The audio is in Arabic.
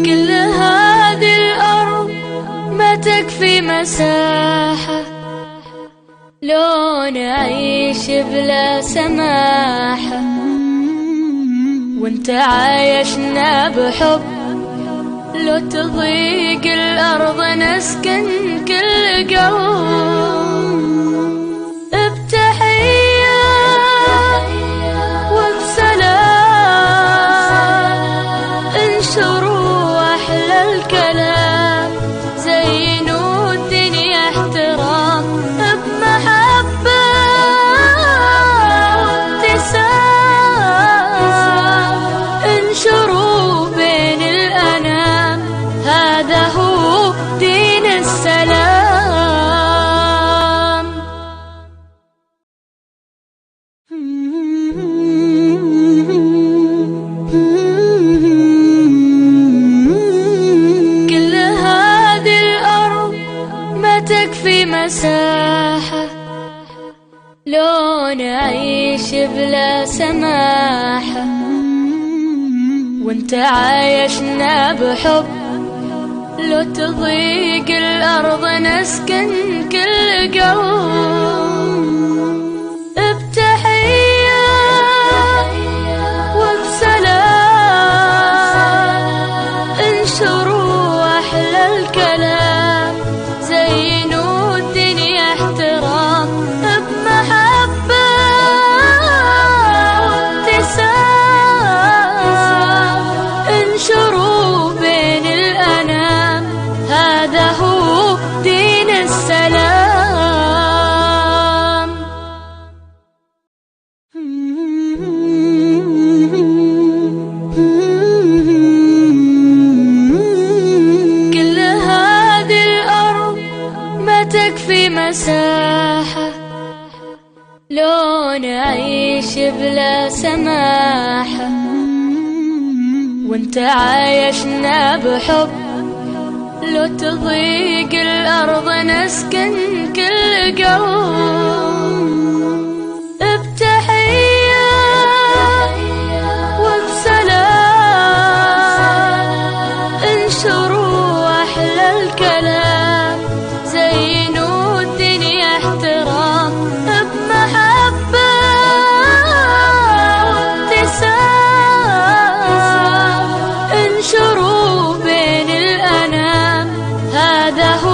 كل هذه الأرض ما تكفي مساحة لو نعيش بلا سماحة، وانت عايشنا بحب لو تضيق الأرض نسكن كل قلب بتحية وبسلام، انشروا أحلى الكلام، زينوا الدنيا احترام بمحبة وابتسام، انشروا بين الأنام هذا هو دين السلام. كل هذه الأرض ما تكفي مساحة لو نعيش بلا سماحة، وانت عايشنا بحب لو تضيق الأرض نسكن كل قلب بتحية وبسلام، انشروا أحلى الكلام، زينوا الدنيا احترام بمحبة وابتسام، انشروا بين الأنام هذا هو دين السلام. كل هذه الأرض ما تكفي مساحة لو نعيش بلا سماحة، وانت عايشنا بحب لو تضيق الأرض نسكن كل قلب بتحية وبسلام، انشروا أحلى الكلام، زينوا الدنيا احترام بمحبة وابتسام، انشروا بين الأنام هذا هو